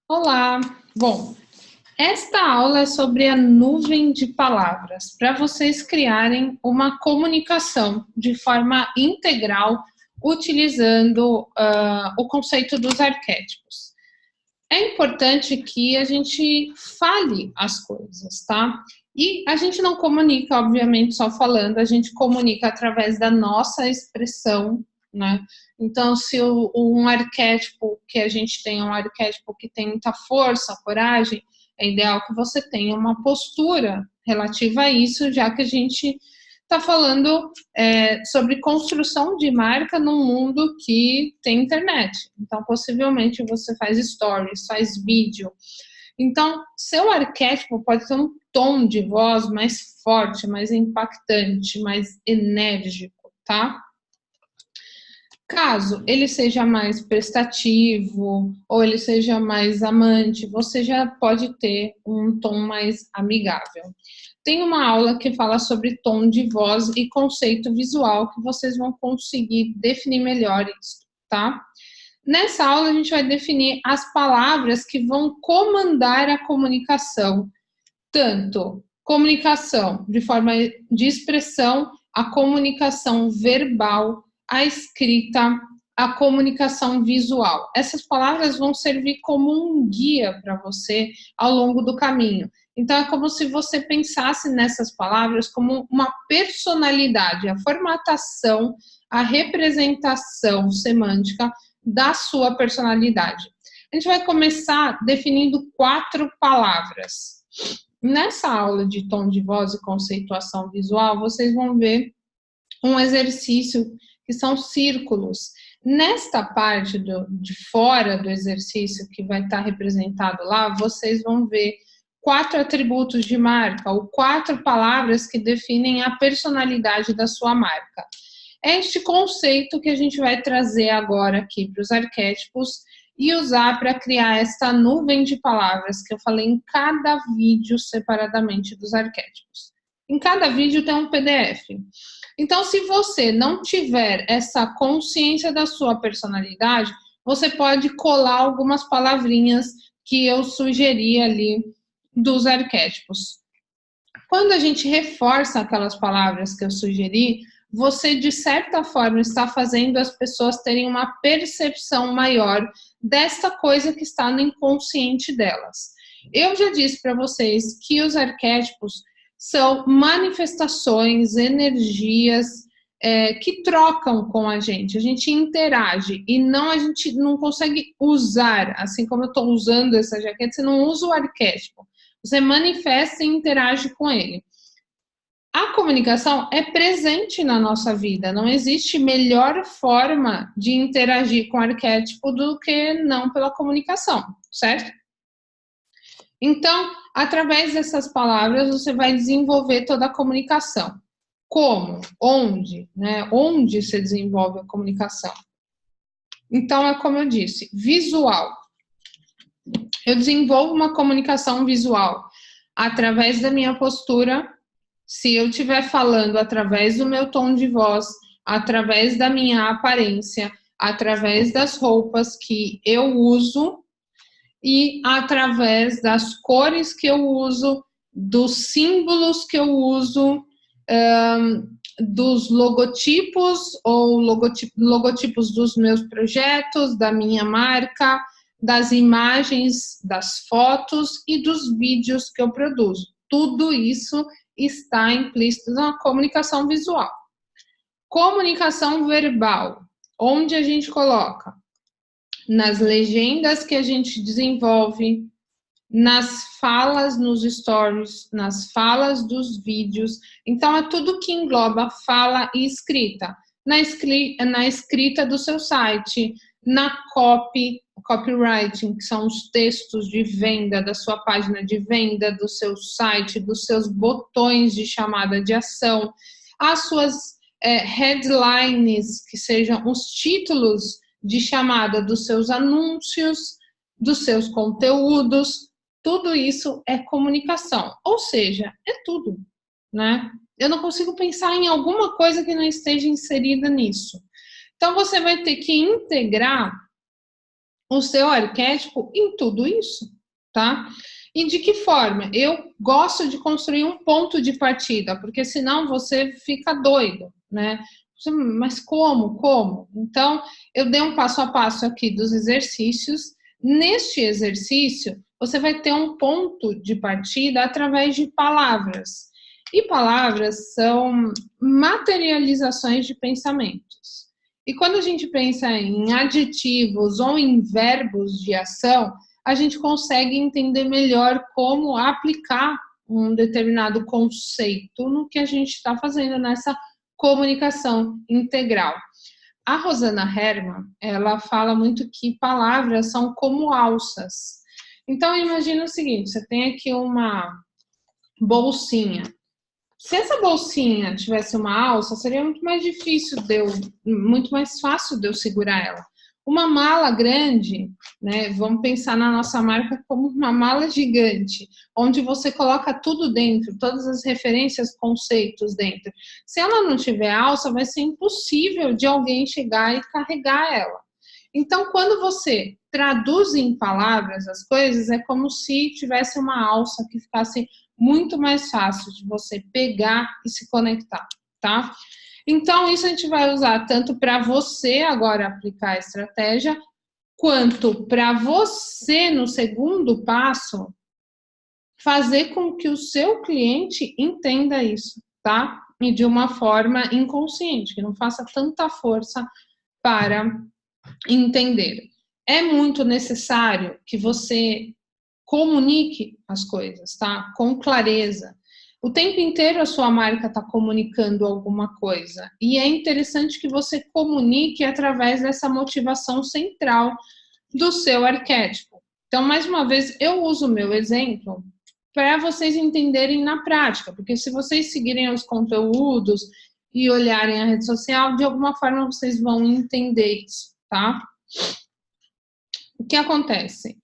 Olá! Bom, esta aula é sobre a nuvem de palavras, para vocês criarem uma comunicação de forma integral, utilizando o conceito dos arquétipos. É importante que a gente fale as coisas, tá? E a gente não comunica, obviamente, só falando, a gente comunica através da nossa expressão, né? Então, se um arquétipo que a gente tem é um arquétipo que tem muita força, coragem, é ideal que você tenha uma postura relativa a isso, já que a gente está falando sobre construção de marca num mundo que tem internet. Então, possivelmente, você faz stories, faz vídeo. Então, seu arquétipo pode ter um tom de voz mais forte, mais impactante, mais enérgico, tá? Caso ele seja mais prestativo ou ele seja mais amante, você já pode ter um tom mais amigável. Tem uma aula que fala sobre tom de voz e conceito visual que vocês vão conseguir definir melhor isso, tá? Nessa aula a gente vai definir as palavras que vão comandar a comunicação, tanto comunicação de forma de expressão, a comunicação verbal, a escrita, a comunicação visual. Essas palavras vão servir como um guia para você ao longo do caminho. Então, é como se você pensasse nessas palavras como uma personalidade, a formatação, a representação semântica da sua personalidade. A gente vai começar definindo 4 palavras. Nessa aula de tom de voz e conceituação visual, vocês vão ver um exercício que são círculos. Nesta parte de fora do exercício, que vai estar representado lá, vocês vão ver 4 atributos de marca, ou 4 palavras que definem a personalidade da sua marca. É este conceito que a gente vai trazer agora aqui para os arquétipos e usar para criar esta nuvem de palavras que eu falei em cada vídeo separadamente dos arquétipos. Em cada vídeo tem um PDF. Então, se você não tiver essa consciência da sua personalidade, você pode colar algumas palavrinhas que eu sugeri ali dos arquétipos. Quando a gente reforça aquelas palavras que eu sugeri, você, de certa forma, está fazendo as pessoas terem uma percepção maior desta coisa que está no inconsciente delas. Eu já disse para vocês que os arquétipos são manifestações, energias que trocam com a gente interage e não a gente não consegue usar, assim como eu estou usando essa jaqueta, você não usa o arquétipo, você manifesta e interage com ele. A comunicação é presente na nossa vida, não existe melhor forma de interagir com o arquétipo do que não pela comunicação, certo? Então, através dessas palavras, você vai desenvolver toda a comunicação. Como? Onde? Né? Onde se desenvolve a comunicação? Então, é como eu disse, visual. Eu desenvolvo uma comunicação visual através da minha postura. Se eu estiver falando através do meu tom de voz, através da minha aparência, através das roupas que eu uso e através das cores que eu uso, dos símbolos que eu uso, dos logotipos ou logotipos dos meus projetos, da minha marca, das imagens, das fotos e dos vídeos que eu produzo. Tudo isso está implícito na comunicação visual. Comunicação verbal, onde a gente coloca? Nas legendas que a gente desenvolve, nas falas nos stories, nas falas dos vídeos. Então, é tudo que engloba fala e escrita. Na escrita do seu site, na copywriting, que são os textos de venda da sua página de venda, do seu site, dos seus botões de chamada de ação, as suas headlines, que sejam os títulos de chamada dos seus anúncios, dos seus conteúdos. Tudo isso é comunicação, ou seja, é tudo, né? Eu não consigo pensar em alguma coisa que não esteja inserida nisso. Então, você vai ter que integrar o seu arquétipo em tudo isso, tá? E de que forma? Eu gosto de construir um ponto de partida, porque senão você fica doido, né? Mas como? Como? Então, eu dei um passo a passo aqui dos exercícios. Neste exercício, você vai ter um ponto de partida através de palavras. E palavras são materializações de pensamentos. E quando a gente pensa em adjetivos ou em verbos de ação, a gente consegue entender melhor como aplicar um determinado conceito no que a gente está fazendo nessa comunicação integral. A Rosana Herrmann, ela fala muito que palavras são como alças. Então, imagina o seguinte, você tem aqui uma bolsinha. Se essa bolsinha tivesse uma alça, seria muito mais difícil muito mais fácil de eu segurar ela. Uma mala grande, né? Vamos pensar na nossa marca como uma mala gigante, onde você coloca tudo dentro, todas as referências, conceitos dentro. Se ela não tiver alça, vai ser impossível de alguém chegar e carregar ela. Então, quando você traduz em palavras as coisas, é como se tivesse uma alça que ficasse muito mais fácil de você pegar e se conectar, tá? Então, isso a gente vai usar tanto para você agora aplicar a estratégia, quanto para você, no segundo passo, fazer com que o seu cliente entenda isso, tá? E de uma forma inconsciente, que não faça tanta força para entender. É muito necessário que você comunique as coisas, tá? Com clareza. O tempo inteiro a sua marca está comunicando alguma coisa. E é interessante que você comunique através dessa motivação central do seu arquétipo. Então, mais uma vez, eu uso o meu exemplo para vocês entenderem na prática, porque se vocês seguirem os conteúdos e olharem a rede social, de alguma forma vocês vão entender isso, tá? O que acontece?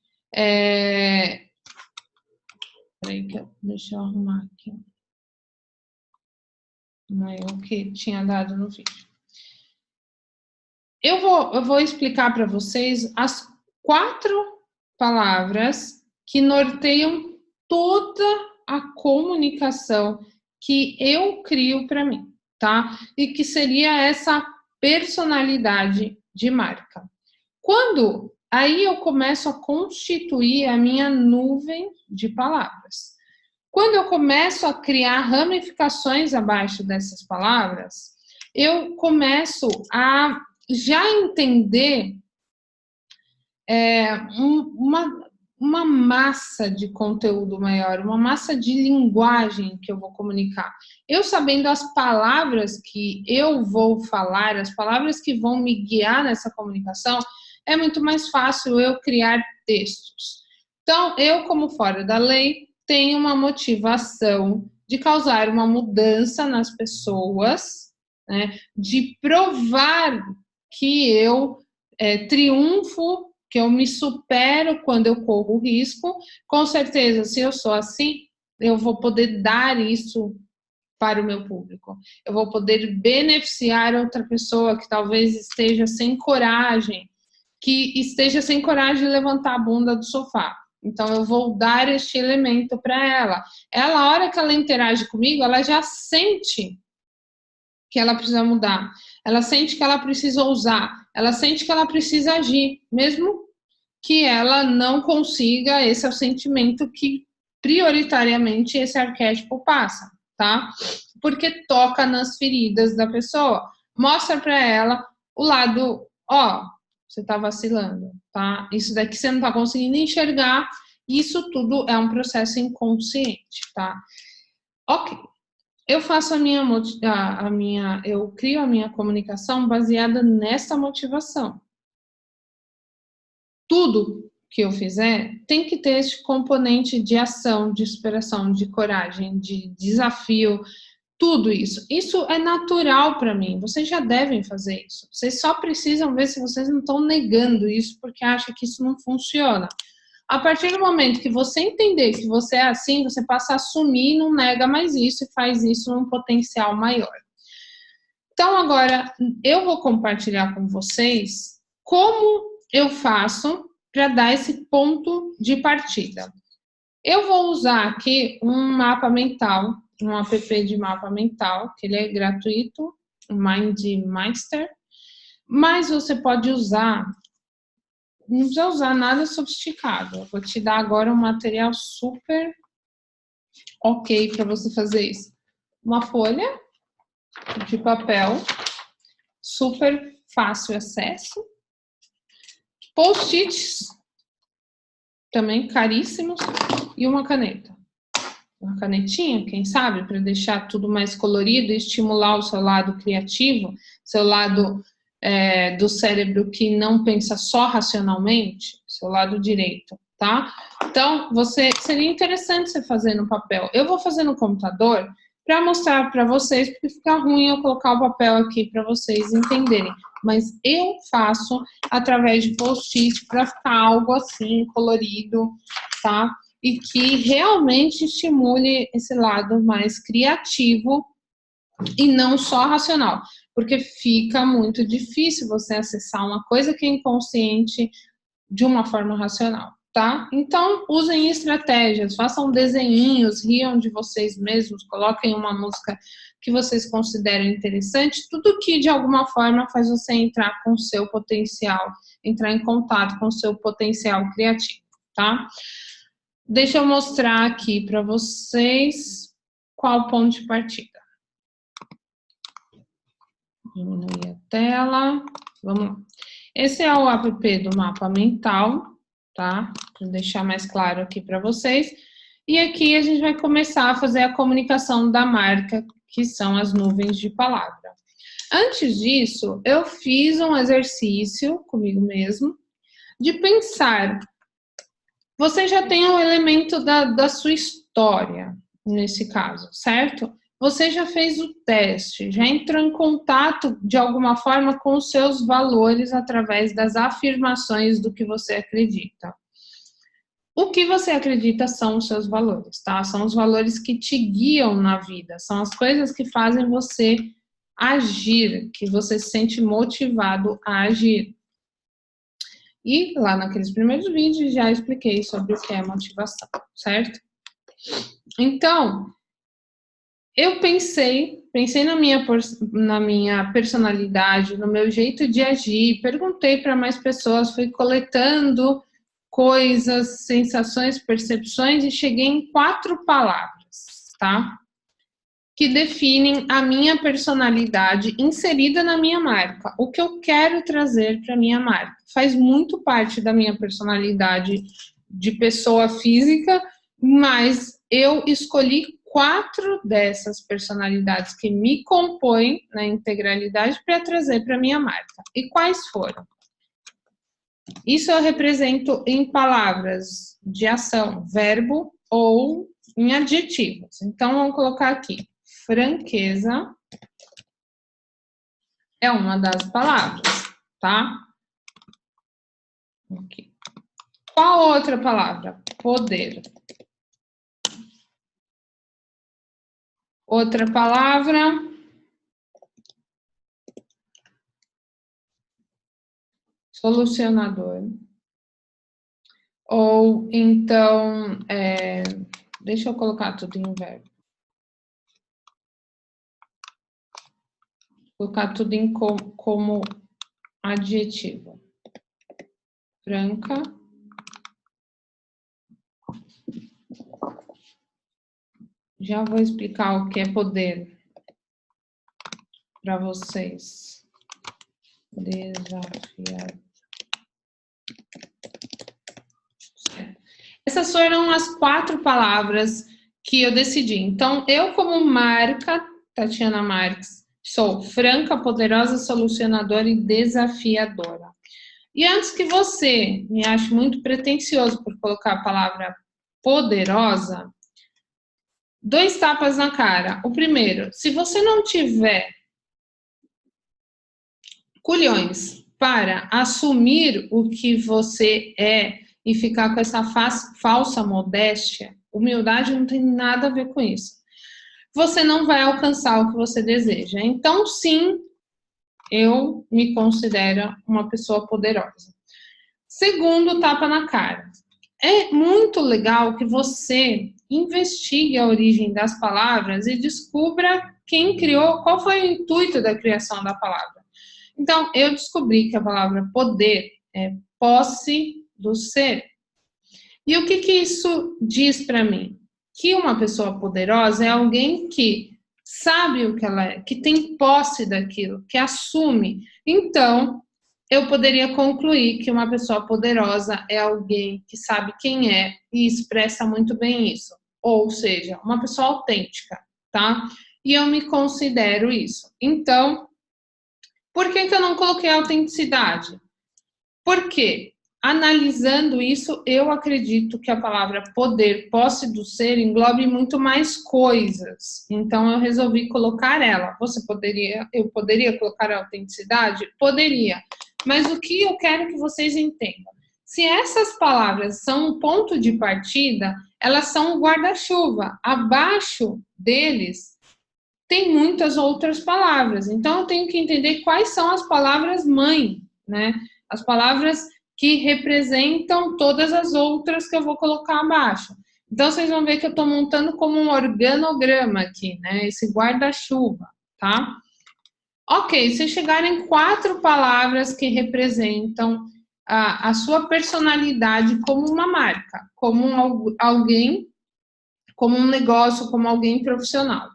Peraí, deixa eu arrumar aqui. Não é o que tinha dado no vídeo. Eu vou explicar para vocês as 4 palavras que norteiam toda a comunicação que eu crio para mim, tá? E que seria essa personalidade de marca. Quando aí eu começo a constituir a minha nuvem de palavras. Quando eu começo a criar ramificações abaixo dessas palavras, eu começo a já entender uma massa de conteúdo maior, uma massa de linguagem que eu vou comunicar. Eu sabendo as palavras que eu vou falar, as palavras que vão me guiar nessa comunicação, é muito mais fácil eu criar textos. Então, eu, como fora da lei, tenho uma motivação de causar uma mudança nas pessoas, né, de provar que eu triunfo, que eu me supero quando eu corro risco. Com certeza, se eu sou assim, eu vou poder dar isso para o meu público. Eu vou poder beneficiar outra pessoa que talvez esteja sem coragem, de levantar a bunda do sofá. Então, eu vou dar este elemento para ela. Ela, a hora que ela interage comigo, ela já sente que ela precisa mudar. Ela sente que ela precisa ousar. Ela sente que ela precisa agir, mesmo que ela não consiga. Esse é o sentimento que prioritariamente esse arquétipo passa, tá? Porque toca nas feridas da pessoa. Mostra para ela o lado, ó, você tá vacilando, tá? Isso daqui você não tá conseguindo enxergar. Isso tudo é um processo inconsciente, tá? Ok. Eu faço eu crio a minha comunicação baseada nessa motivação. Tudo que eu fizer tem que ter esse componente de ação, de superação, de coragem, de desafio, tudo isso. Isso é natural para mim, vocês já devem fazer isso. Vocês só precisam ver se vocês não estão negando isso porque acham que isso não funciona. A partir do momento que você entender que você é assim, você passa a assumir e não nega mais isso e faz isso num potencial maior. Então, agora, eu vou compartilhar com vocês como eu faço para dar esse ponto de partida. Eu vou usar aqui um mapa mental, um app de mapa mental, que ele é gratuito, o MindMeister, mas você pode usar, não precisa usar nada sofisticado. Eu vou te dar agora um material super ok para você fazer isso. Uma folha de papel, super fácil acesso, post-its, também caríssimos, e uma caneta. Uma canetinha, quem sabe, para deixar tudo mais colorido e estimular o seu lado criativo, seu lado do cérebro que não pensa só racionalmente, seu lado direito, tá? Então, seria interessante você fazer no papel. Eu vou fazer no computador para mostrar para vocês, porque fica ruim eu colocar o papel aqui para vocês entenderem. Mas eu faço através de post-it para ficar algo assim, colorido, tá? E que realmente estimule esse lado mais criativo e não só racional, porque fica muito difícil você acessar uma coisa que é inconsciente de uma forma racional, tá? Então, usem estratégias, façam desenhinhos, riam de vocês mesmos, coloquem uma música que vocês considerem interessante, tudo que de alguma forma faz você entrar com o seu potencial, entrar em contato com o seu potencial criativo, tá? Deixa eu mostrar aqui para vocês qual o ponto de partida. Diminuir a tela. Vamos lá. Esse é o app do mapa mental, tá? Vou deixar mais claro aqui para vocês. E aqui a gente vai começar a fazer a comunicação da marca, que são as nuvens de palavra. Antes disso, eu fiz um exercício comigo mesmo de pensar. Você já tem um elemento da sua história, nesse caso, certo? Você já fez o teste, já entrou em contato, de alguma forma, com os seus valores através das afirmações do que você acredita. O que você acredita são os seus valores, tá? São os valores que te guiam na vida, são as coisas que fazem você agir, que você se sente motivado a agir. E lá naqueles primeiros vídeos já expliquei sobre o que é motivação, certo? Então, eu pensei na minha personalidade, no meu jeito de agir, perguntei para mais pessoas, fui coletando coisas, sensações, percepções e cheguei em 4 palavras, tá? Que definem a minha personalidade inserida na minha marca, o que eu quero trazer para a minha marca. Faz muito parte da minha personalidade de pessoa física, mas eu escolhi 4 dessas personalidades que me compõem na integralidade para trazer para a minha marca. E quais foram? Isso eu represento em palavras de ação, verbo ou em adjetivos. Então, vamos colocar aqui. Franqueza é uma das palavras, tá? Okay. Qual outra palavra? Poder. Outra palavra. Solucionador. Ou então, deixa eu colocar tudo em verbo. Colocar tudo em como adjetivo. Franca. Já vou explicar o que é poder para vocês. Desafiar. Essas foram as 4 palavras que eu decidi. Então, eu como marca, Tatiana Marques, sou franca, poderosa, solucionadora e desafiadora. E antes que você me ache muito pretensioso por colocar a palavra poderosa, 2 tapas na cara. O primeiro, se você não tiver culhões para assumir o que você é e ficar com essa falsa modéstia, humildade não tem nada a ver com isso. Você não vai alcançar o que você deseja. Então, sim, eu me considero uma pessoa poderosa. Segundo, tapa na cara. É muito legal que você investigue a origem das palavras e descubra quem criou, qual foi o intuito da criação da palavra. Então, eu descobri que a palavra poder é posse do ser. E o que isso diz para mim? Que uma pessoa poderosa é alguém que sabe o que ela é, que tem posse daquilo, que assume. Então, eu poderia concluir que uma pessoa poderosa é alguém que sabe quem é e expressa muito bem isso. Ou seja, uma pessoa autêntica, tá? E eu me considero isso. Então, por que eu não coloquei autenticidade? Porque, analisando isso, eu acredito que a palavra poder, posse do ser, englobe muito mais coisas. Então, eu resolvi colocar ela. Eu poderia colocar a autenticidade? Poderia. Mas o que eu quero que vocês entendam? Se essas palavras são um ponto de partida, elas são um guarda-chuva. Abaixo deles, tem muitas outras palavras. Então, eu tenho que entender quais são as palavras mãe, né? As palavras que representam todas as outras que eu vou colocar abaixo. Então, vocês vão ver que eu estou montando como um organograma aqui, né? Esse guarda-chuva, tá? Ok, se chegarem 4 palavras que representam a sua personalidade como uma marca, como alguém, como um negócio, como alguém profissional.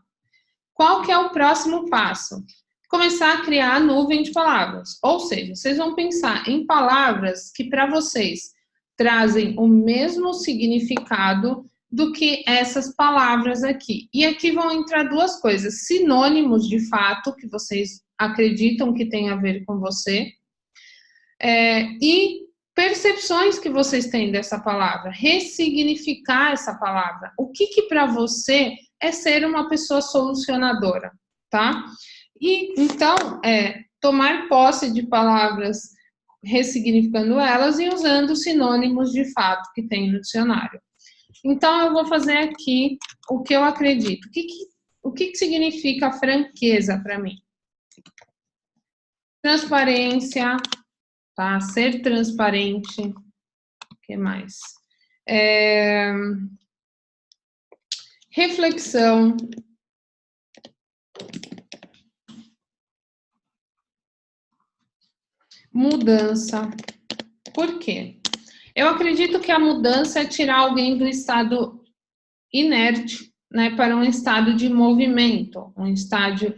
Qual que é o próximo passo? Começar a criar a nuvem de palavras. Ou seja, vocês vão pensar em palavras que para vocês trazem o mesmo significado do que essas palavras aqui. E aqui vão entrar 2 coisas: sinônimos de fato, que vocês acreditam que tem a ver com você, e percepções que vocês têm dessa palavra, ressignificar essa palavra. O que para você é ser uma pessoa solucionadora, tá? E então, tomar posse de palavras, ressignificando elas e usando sinônimos de fato que tem no dicionário. Então, eu vou fazer aqui o que eu acredito. O que significa franqueza para mim? Transparência, tá? Ser transparente. O que mais? Reflexão. Mudança. Por quê? Eu acredito que a mudança é tirar alguém do estado inerte, né, para um estado de movimento, um estágio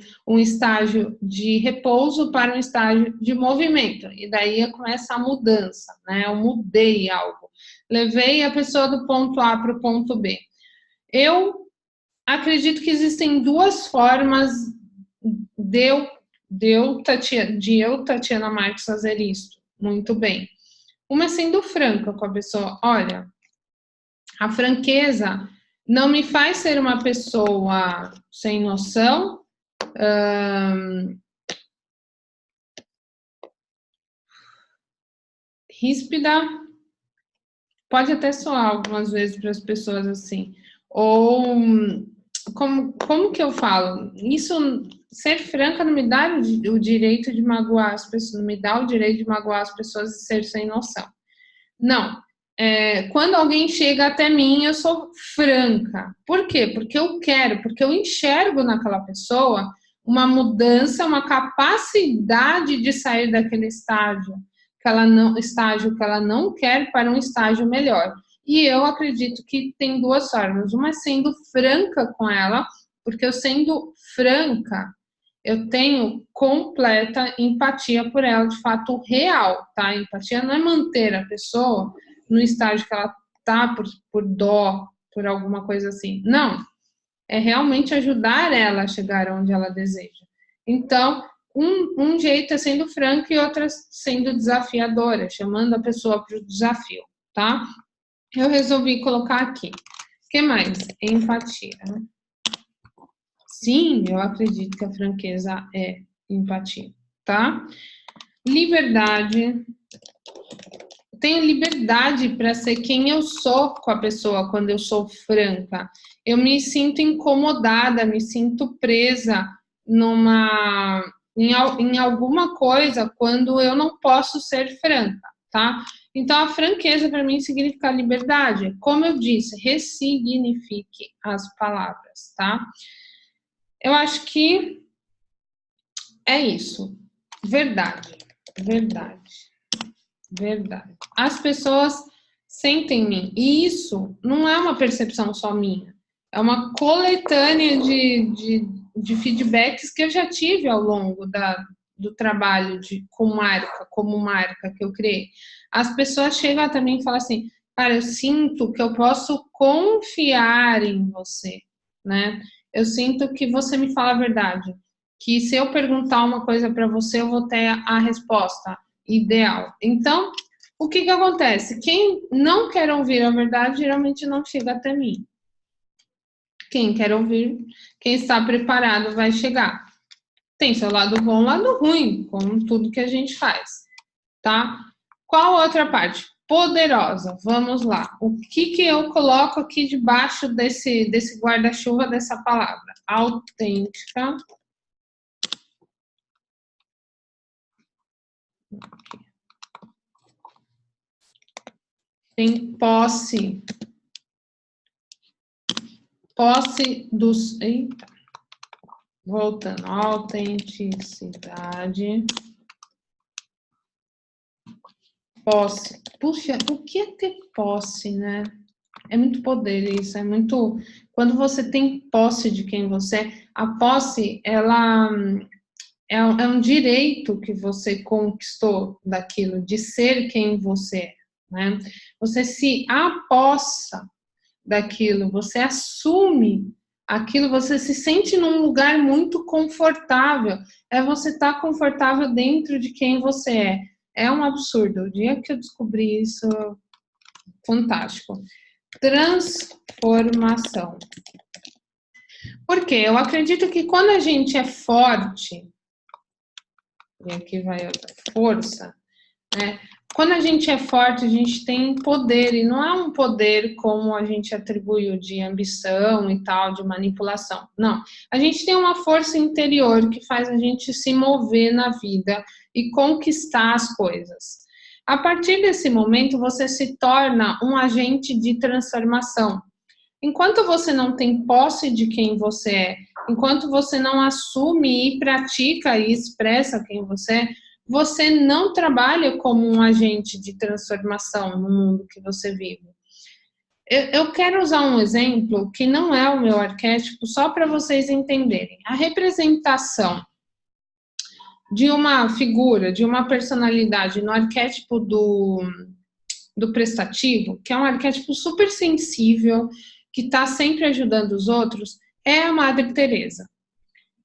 de repouso para um estágio de movimento. E daí começa a mudança, né? Eu mudei algo. Levei a pessoa do ponto A para o ponto B. Eu acredito que existem 2 formas de eu, Tatiana Marques, fazer isso muito bem. Uma é sendo franca com a pessoa. Olha, a franqueza não me faz ser uma pessoa sem noção, ríspida, pode até soar algumas vezes para as pessoas assim. Ou, como que eu falo? Isso, ser franca não me dá o direito de magoar as pessoas, não me dá o direito de magoar as pessoas e ser sem noção. Não. Quando alguém chega até mim, eu sou franca. Por quê? Porque eu quero, porque eu enxergo naquela pessoa uma mudança, uma capacidade de sair daquele estágio que ela não quer para um estágio melhor. E eu acredito que tem 2 formas. Uma é sendo franca com ela, porque eu sendo franca, eu tenho completa empatia por ela, de fato real, tá? Empatia não é manter a pessoa no estágio que ela tá por dó, por alguma coisa assim. Não, é realmente ajudar ela a chegar onde ela deseja. Então, um jeito é sendo franco e outra sendo desafiadora, chamando a pessoa para o desafio, tá? Eu resolvi colocar aqui. O que mais? Empatia, né? Sim, eu acredito que a franqueza é empatia, tá? Liberdade. Tenho liberdade para ser quem eu sou com a pessoa quando eu sou franca. Eu me sinto incomodada, me sinto presa em alguma coisa quando eu não posso ser franca, tá? Então, a franqueza para mim significa liberdade. Como eu disse, ressignifique as palavras, tá? Eu acho que é isso. Verdade, verdade, verdade. As pessoas sentem em mim. E isso não é uma percepção só minha. É uma coletânea de feedbacks que eu já tive ao longo do trabalho como marca que eu criei. As pessoas chegam até mim e falam assim, cara, eu sinto que eu posso confiar em você, né? Eu sinto que você me fala a verdade, que se eu perguntar uma coisa para você, eu vou ter a resposta ideal. Então, o que que acontece? Quem não quer ouvir a verdade, geralmente não chega até mim. Quem quer ouvir, quem está preparado vai chegar. Tem seu lado bom, lado ruim, como tudo que a gente faz, tá? Qual outra parte? Poderosa. Vamos lá. O que que eu coloco aqui debaixo desse guarda-chuva dessa palavra? Autêntica. Tem posse. Posse dos... Eita. Voltando. Autenticidade. Posse. Puxa, o que é ter posse, né? É muito poder isso, é muito... Quando você tem posse de quem você é, a posse, ela é um direito que você conquistou daquilo, de ser quem você é, né? Você se apossa daquilo, você assume aquilo, você se sente num lugar muito confortável. É você estar confortável dentro de quem você é. É um absurdo. O dia que eu descobri isso, fantástico. Transformação. Porque eu acredito que quando a gente é forte, e aqui vai outra força, né? Quando a gente é forte, a gente tem poder, e não é um poder como a gente atribui o de ambição e tal, de manipulação. Não. A gente tem uma força interior que faz a gente se mover na vida e conquistar as coisas. A partir desse momento, você se torna um agente de transformação. Enquanto você não tem posse de quem você é, enquanto você não assume e pratica e expressa quem você é, você não trabalha como um agente de transformação no mundo que você vive. Eu quero usar um exemplo que não é o meu arquétipo, só para vocês entenderem. A representação de uma figura, de uma personalidade no arquétipo do prestativo, que é um arquétipo super sensível, que está sempre ajudando os outros, é a Madre Teresa.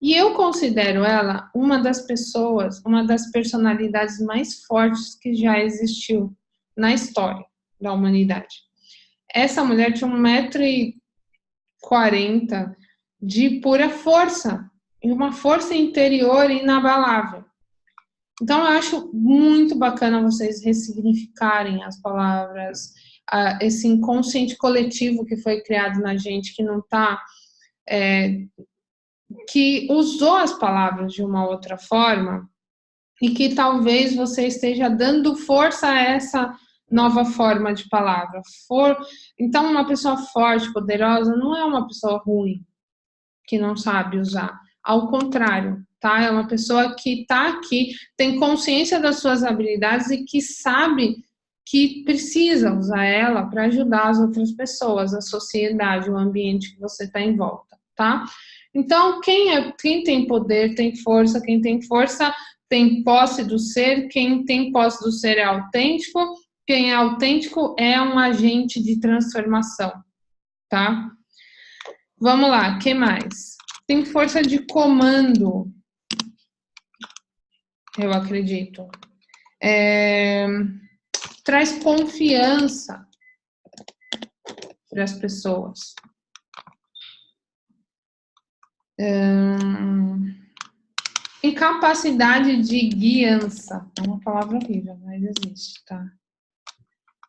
E eu considero ela uma das pessoas, uma das personalidades mais fortes que já existiu na história da humanidade. Essa mulher tinha 1,40 m de pura força, e uma força interior inabalável. Então, eu acho muito bacana vocês ressignificarem as palavras, esse inconsciente coletivo que foi criado na gente, que não está... que usou as palavras de uma outra forma e que talvez você esteja dando força a essa nova forma de palavra. Então, uma pessoa forte, poderosa, não é uma pessoa ruim, que não sabe usar. Ao contrário, tá? É uma pessoa que está aqui, tem consciência das suas habilidades e que sabe que precisa usar ela para ajudar as outras pessoas, a sociedade, o ambiente que você está em volta, tá? Então, quem tem poder tem força, quem tem força tem posse do ser, quem tem posse do ser é autêntico, quem é autêntico é um agente de transformação, tá? Vamos lá, o que mais? Tem força de comando, eu acredito. Traz confiança para as pessoas. Tem capacidade de guiança. É uma palavra horrível, mas existe, tá?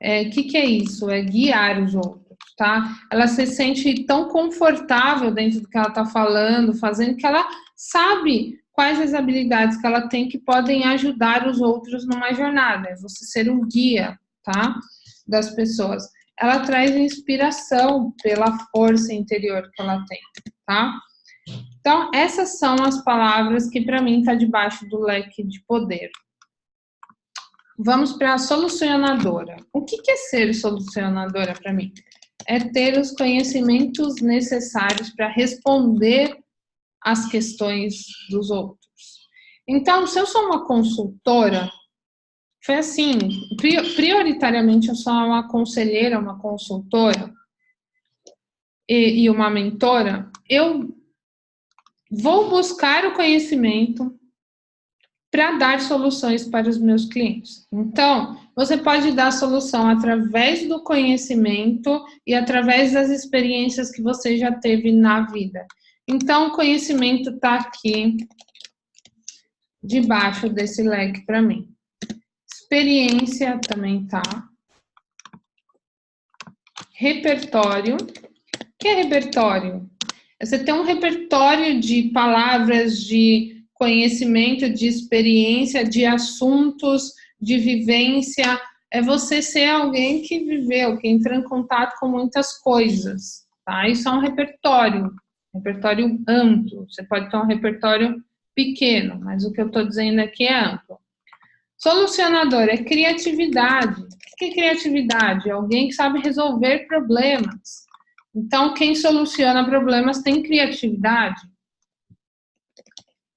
O que é isso? É guiar os outros, tá? Ela se sente tão confortável dentro do que ela está falando, fazendo, que ela sabe quais as habilidades que ela tem que podem ajudar os outros numa jornada. É você ser um guia, tá? Das pessoas. Ela traz inspiração pela força interior que ela tem, tá? Então, essas são as palavras que para mim tá debaixo do leque de poder. Vamos para a solucionadora. O que é ser solucionadora para mim? É ter os conhecimentos necessários para responder às questões dos outros. Então, se eu sou uma consultora, foi assim, prioritariamente eu sou uma conselheira, uma consultora e uma mentora, eu vou buscar o conhecimento para dar soluções para os meus clientes. Então, você pode dar solução através do conhecimento e através das experiências que você já teve na vida. Então, o conhecimento está aqui debaixo desse leque para mim. Experiência também tá. Repertório. O que é repertório? É você ter um repertório de palavras, de conhecimento, de experiência, de assuntos, de vivência. É você ser alguém que viveu, que entrou em contato com muitas coisas, tá? Isso é um repertório amplo. Você pode ter um repertório pequeno, mas o que eu estou dizendo aqui é amplo. Solucionador é criatividade. O que é criatividade? É alguém que sabe resolver problemas. Então, quem soluciona problemas tem criatividade.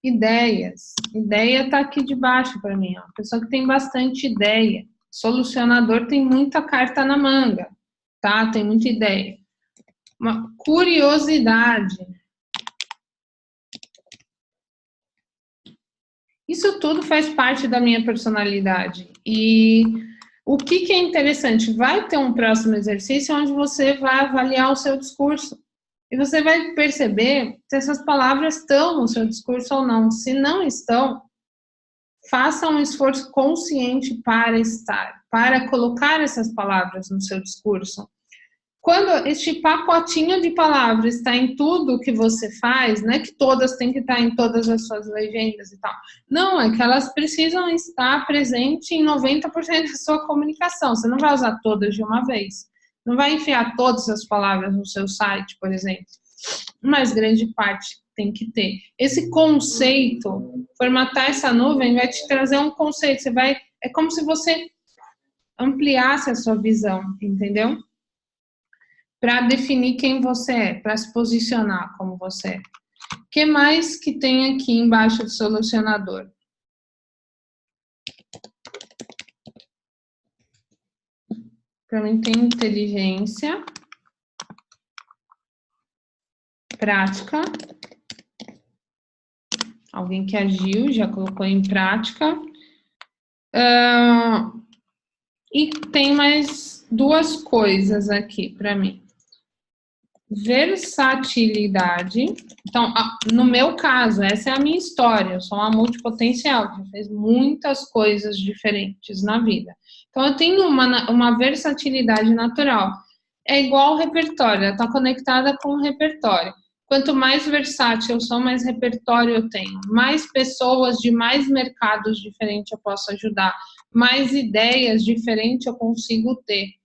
Ideias. Ideia está aqui debaixo para mim. Ó. Pessoa que tem bastante ideia. Solucionador tem muita carta na manga, tá? Tem muita ideia. Uma curiosidade. Isso tudo faz parte da minha personalidade. E o que é interessante? Vai ter um próximo exercício onde você vai avaliar o seu discurso. E você vai perceber se essas palavras estão no seu discurso ou não. Se não estão, faça um esforço consciente para estar, para colocar essas palavras no seu discurso. Quando este pacotinho de palavras está em tudo que você faz, não é que todas têm que estar em todas as suas legendas e tal. Não, é que elas precisam estar presentes em 90% da sua comunicação. Você não vai usar todas de uma vez. Não vai enfiar todas as palavras no seu site, por exemplo. Mas grande parte tem que ter. Esse conceito, formatar essa nuvem vai te trazer um conceito. É como se você ampliasse a sua visão, entendeu? Para definir quem você é, para se posicionar como você é. O que mais que tem aqui embaixo do solucionador? Para mim tem inteligência, prática, alguém que agiu, já colocou em prática. E tem mais duas coisas aqui para mim. Versatilidade. Então, no meu caso, essa é a minha história. Eu sou uma multipotencial, que fez muitas coisas diferentes na vida. Então, eu tenho uma versatilidade natural. É igual ao repertório, ela está conectada com o repertório. Quanto mais versátil eu sou, mais repertório eu tenho. Mais pessoas de mais mercados diferentes eu posso ajudar. Mais ideias diferentes eu consigo ter.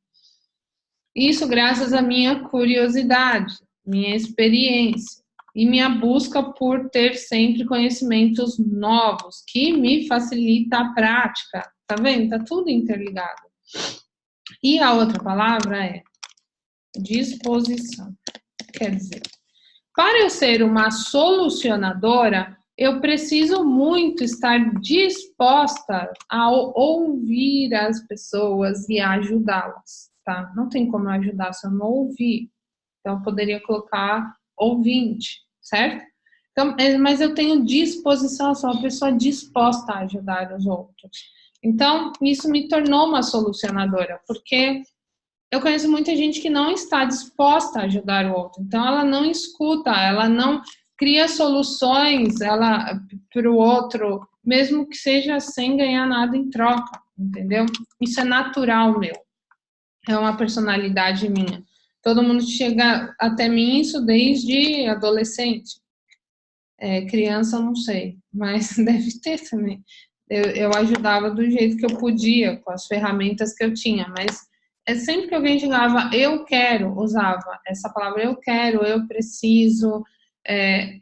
Isso graças à minha curiosidade, minha experiência e minha busca por ter sempre conhecimentos novos, que me facilita a prática. Tá vendo? Tá tudo interligado. E a outra palavra é disposição. Quer dizer, para eu ser uma solucionadora, eu preciso muito estar disposta a ouvir as pessoas e a ajudá-las. Tá? Não tem como eu ajudar se eu não ouvir. Então, eu poderia colocar ouvinte, certo? Então, mas eu tenho disposição, eu sou uma pessoa disposta a ajudar os outros. Então, isso me tornou uma solucionadora, porque eu conheço muita gente que não está disposta a ajudar o outro. Então, ela não escuta, ela não cria soluções para o outro, mesmo que seja sem ganhar nada em troca, entendeu? Isso é natural meu. É uma personalidade minha. Todo mundo chega até mim isso desde adolescente. Criança, não sei, mas deve ter também. eu ajudava do jeito que eu podia, com as ferramentas que eu tinha, mas sempre que alguém chegava, eu quero, usava essa palavra eu quero, eu preciso,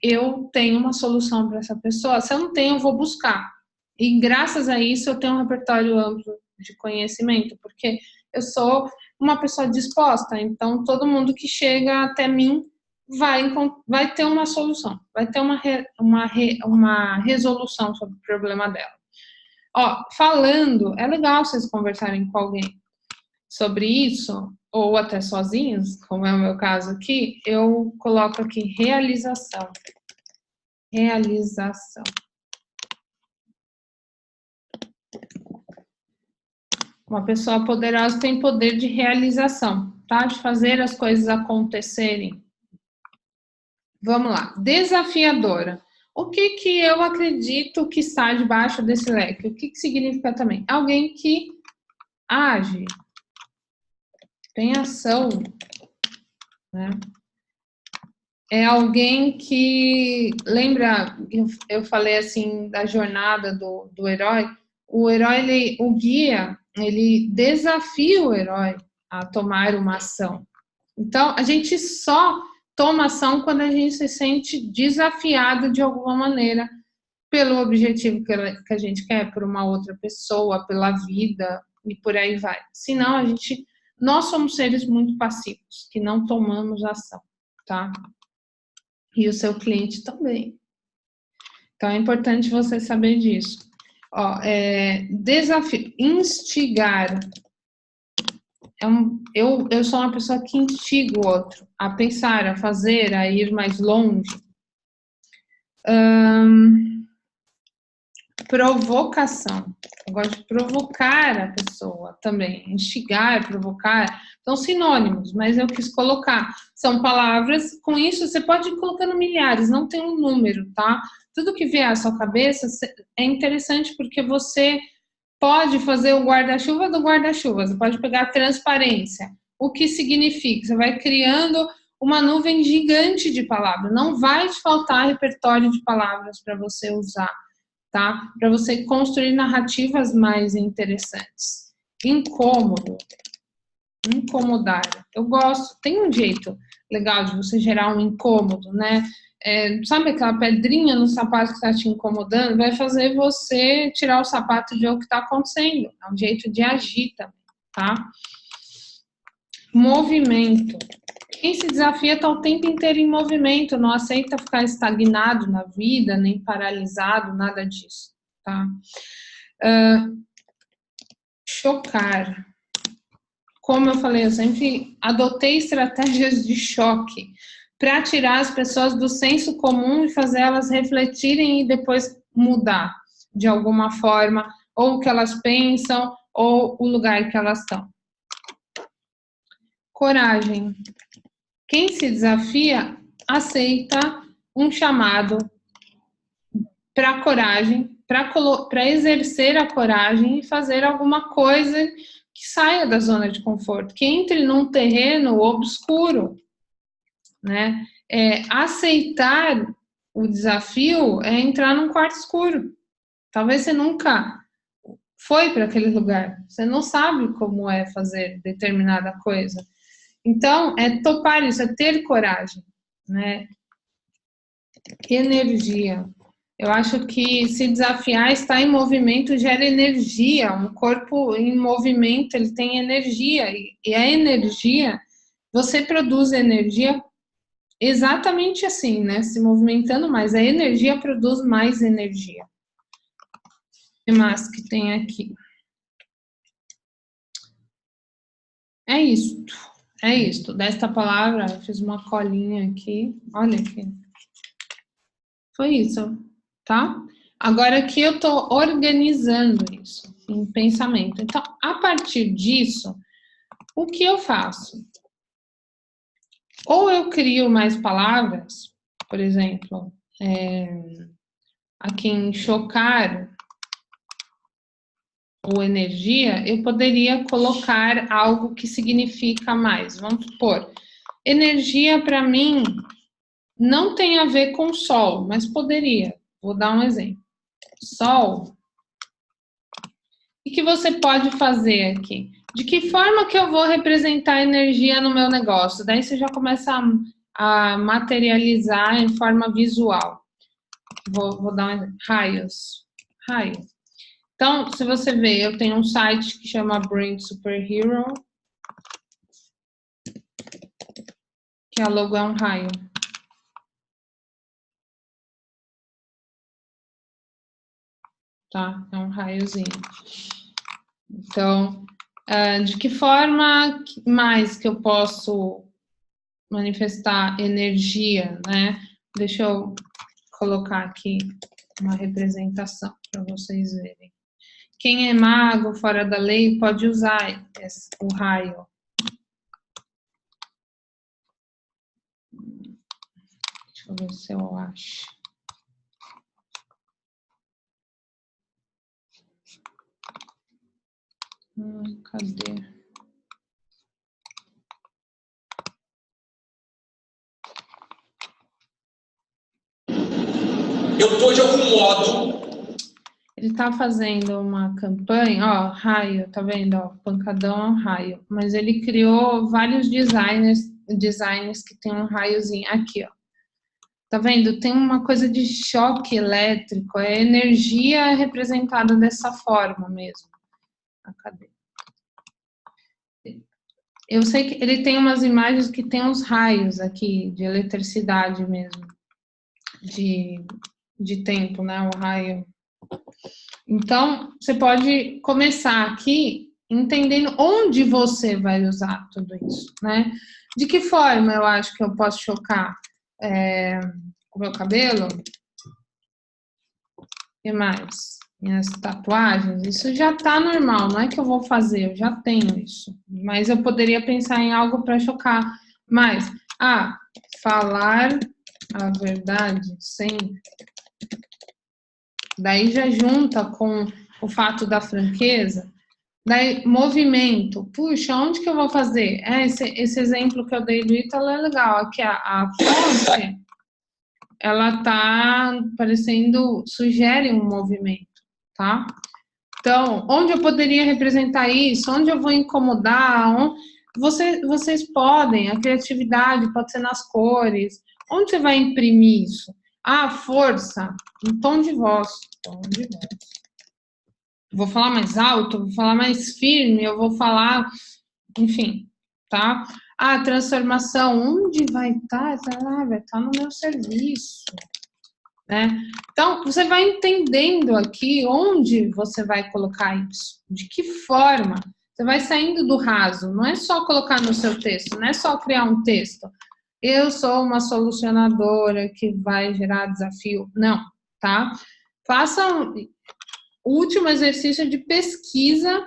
eu tenho uma solução para essa pessoa. Se eu não tenho, eu vou buscar. E graças a isso eu tenho um repertório amplo de conhecimento, porque eu sou uma pessoa disposta, então todo mundo que chega até mim vai ter uma solução, vai ter uma resolução sobre o problema dela. Ó, falando, é legal vocês conversarem com alguém sobre isso, ou até sozinhos, como é o meu caso aqui, eu coloco aqui realização. Realização. Uma pessoa poderosa tem poder de realização, tá? De fazer as coisas acontecerem. Vamos lá. Desafiadora. O que que eu acredito que está debaixo desse leque? O que que significa também? Alguém que age, tem ação, né? É alguém que, lembra, eu falei assim, da jornada do herói, o herói, o guia, ele desafia o herói a tomar uma ação. Então, a gente só toma ação quando a gente se sente desafiado de alguma maneira pelo objetivo que a gente quer, por uma outra pessoa, pela vida e por aí vai. Senão, nós somos seres muito passivos, que não tomamos ação, tá? E o seu cliente também. Então, é importante você saber disso. Ó, desafio, instigar. Eu sou uma pessoa que instiga o outro a pensar, a fazer, a ir mais longe. Provocação. Eu gosto de provocar a pessoa também. Instigar, provocar. São sinônimos, mas eu quis colocar. São palavras, com isso você pode ir colocando milhares, não tem um número, tá? Tudo que vier à sua cabeça é interessante porque você pode fazer o guarda-chuva do guarda-chuva, você pode pegar a transparência. O que significa? Você vai criando uma nuvem gigante de palavras. Não vai te faltar repertório de palavras para você usar, tá? Para você construir narrativas mais interessantes. Incômodo. Incomodar. Eu gosto, tem um jeito legal de você gerar um incômodo, né? Sabe aquela pedrinha no sapato que está te incomodando? Vai fazer você tirar o sapato e ver o que está acontecendo. É um jeito de agir também, tá? Movimento. Quem se desafia está o tempo inteiro em movimento, não aceita ficar estagnado na vida, nem paralisado, nada disso, tá? Chocar. Como eu falei, eu sempre adotei estratégias de choque para tirar as pessoas do senso comum e fazer elas refletirem e depois mudar de alguma forma, ou o que elas pensam, ou o lugar que elas estão. Coragem. Quem se desafia aceita um chamado para coragem, para exercer a coragem e fazer alguma coisa que saia da zona de conforto, que entre num terreno obscuro, né? Aceitar o desafio é entrar num quarto escuro. Talvez você nunca foi para aquele lugar, você não sabe como é fazer determinada coisa. Então, é topar isso, é ter coragem, né? Energia. Eu acho que se desafiar, estar em movimento gera energia. Um corpo em movimento, ele tem energia. E a energia, você produz energia exatamente assim, né? Se movimentando mais. A energia produz mais energia. O que mais que tem aqui? É isto. É isto. Desta palavra, eu fiz uma colinha aqui. Olha aqui. Foi isso, tá? Agora aqui eu tô organizando isso em pensamento. Então, a partir disso, o que eu faço? Ou eu crio mais palavras, por exemplo, aqui em chocar ou energia, eu poderia colocar algo que significa mais. Vamos supor, energia para mim não tem a ver com sol, mas poderia. Vou dar um exemplo. Sol O que você pode fazer aqui? De que forma que eu vou representar energia no meu negócio? Daí você já começa a materializar em forma visual. Vou dar um exemplo. Raios. Raio. Então, se você ver, eu tenho um site que chama Brain Superhero, que a logo é um raio. Tá? É um raiozinho. Então, de que forma mais que eu posso manifestar energia, né? Deixa eu colocar aqui uma representação para vocês verem. Quem é mago fora da lei pode usar o raio. Deixa eu ver se eu acho. Cadê? Eu tô de algum modo. Ele tá fazendo uma campanha, ó, raio, tá vendo? Ó, pancadão é um raio. Mas ele criou vários designs que tem um raiozinho. Aqui, ó. Tá vendo? Tem uma coisa de choque elétrico, é energia representada dessa forma mesmo. Cadê? Eu sei que ele tem umas imagens que tem uns raios aqui, de eletricidade mesmo, de tempo, né? O raio. Então, você pode começar aqui entendendo onde você vai usar tudo isso, né? De que forma eu acho que eu posso chocar o meu cabelo? E mais? Minhas tatuagens? Isso já tá normal, não é que eu vou fazer, eu já tenho isso. Mas eu poderia pensar em algo para chocar mais. Falar a verdade sempre. Daí já junta com o fato da franqueza. Daí, movimento. Puxa, onde que eu vou fazer? Esse exemplo que eu dei do Ítalo é legal. Aqui a fonte, ela tá parecendo, sugere um movimento, tá? Então, onde eu poderia representar isso? Onde eu vou incomodar? Vocês podem, a criatividade pode ser nas cores. Onde você vai imprimir isso? Força, um tom de voz. Tom de voz. Vou falar mais alto, vou falar mais firme, eu vou falar, enfim, tá? Transformação, onde vai estar? Vai estar no meu serviço, né? Então, você vai entendendo aqui onde você vai colocar isso, de que forma. Você vai saindo do raso, não é só colocar no seu texto, não é só criar um texto. Eu sou uma solucionadora que vai gerar desafio. Não, tá? Façam o último exercício de pesquisa.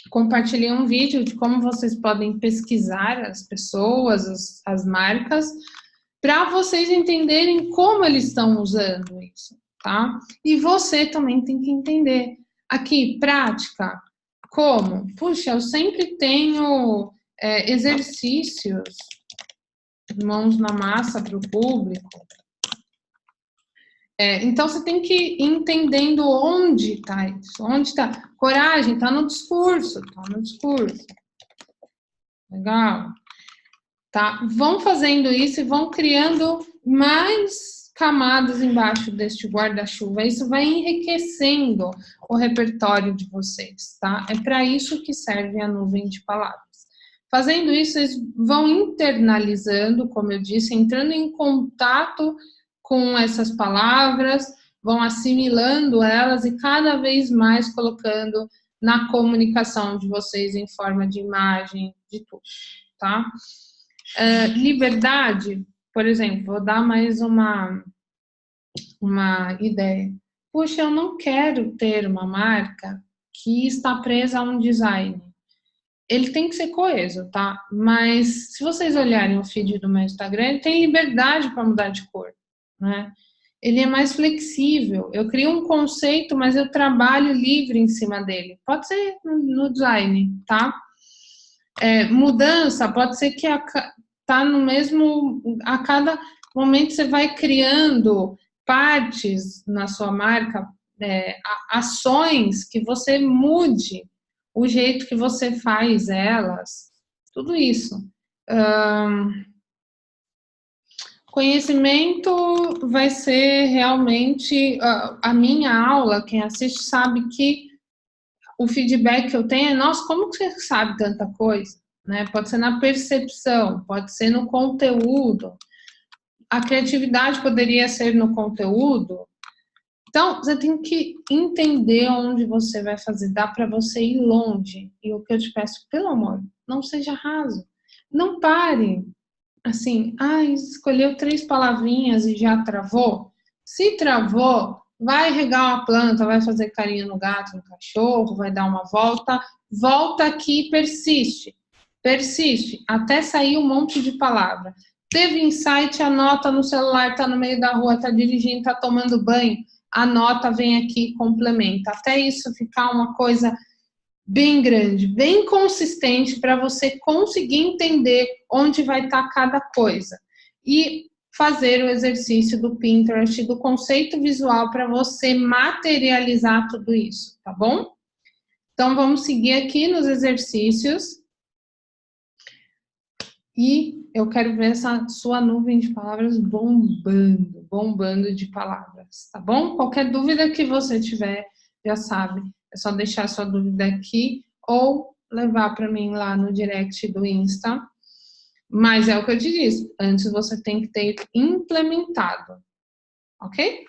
Compartilhei um vídeo de como vocês podem pesquisar as pessoas, as marcas, para vocês entenderem como eles estão usando isso, tá? E você também tem que entender. Aqui, prática, como? Puxa, eu sempre tenho exercícios, mãos na massa para o público. Então, você tem que ir entendendo onde está isso, onde está. Coragem, está no discurso, Legal. Tá? Vão fazendo isso e vão criando mais camadas embaixo deste guarda-chuva. Isso vai enriquecendo o repertório de vocês, tá? É para isso que serve a nuvem de palavras. Fazendo isso, vocês vão internalizando, como eu disse, entrando em contato com essas palavras, vão assimilando elas e cada vez mais colocando na comunicação de vocês em forma de imagem, de tudo, tá? Liberdade, por exemplo, vou dar mais uma ideia. Puxa, eu não quero ter uma marca que está presa a um design. Ele tem que ser coeso, tá? Mas se vocês olharem o feed do meu Instagram, ele tem liberdade para mudar de cor, né? Ele é mais flexível. Eu crio um conceito, mas eu trabalho livre em cima dele. Pode ser no design, tá? Mudança, pode ser que tá no mesmo... A cada momento você vai criando partes na sua marca ações que você mude o jeito que você faz elas, tudo isso. Conhecimento vai ser realmente a minha aula, quem assiste sabe que o feedback que eu tenho é, nossa, como que você sabe tanta coisa? Né? Pode ser na percepção, pode ser no conteúdo. A criatividade poderia ser no conteúdo. Então, você tem que entender onde você vai fazer. Dá para você ir longe. E o que eu te peço, pelo amor, não seja raso. Não pare. Assim, escolheu 3 palavrinhas e já travou. Se travou, vai regar uma planta, vai fazer carinho no gato, no cachorro, vai dar uma volta. Volta aqui e persiste. Persiste, até sair um monte de palavra. Teve insight, anota no celular, tá no meio da rua, tá dirigindo, tá tomando banho, anota, vem aqui e complementa. Até isso ficar uma coisa bem grande, bem consistente, para você conseguir entender onde vai estar cada coisa. E fazer o exercício do Pinterest, do conceito visual, para você materializar tudo isso, tá bom? Então, vamos seguir aqui nos exercícios. E eu quero ver essa sua nuvem de palavras bombando de palavras, tá bom? Qualquer dúvida que você tiver, já sabe, é só deixar a sua dúvida aqui ou levar para mim lá no direct do Insta. Mas é o que eu te disse, antes você tem que ter implementado, ok?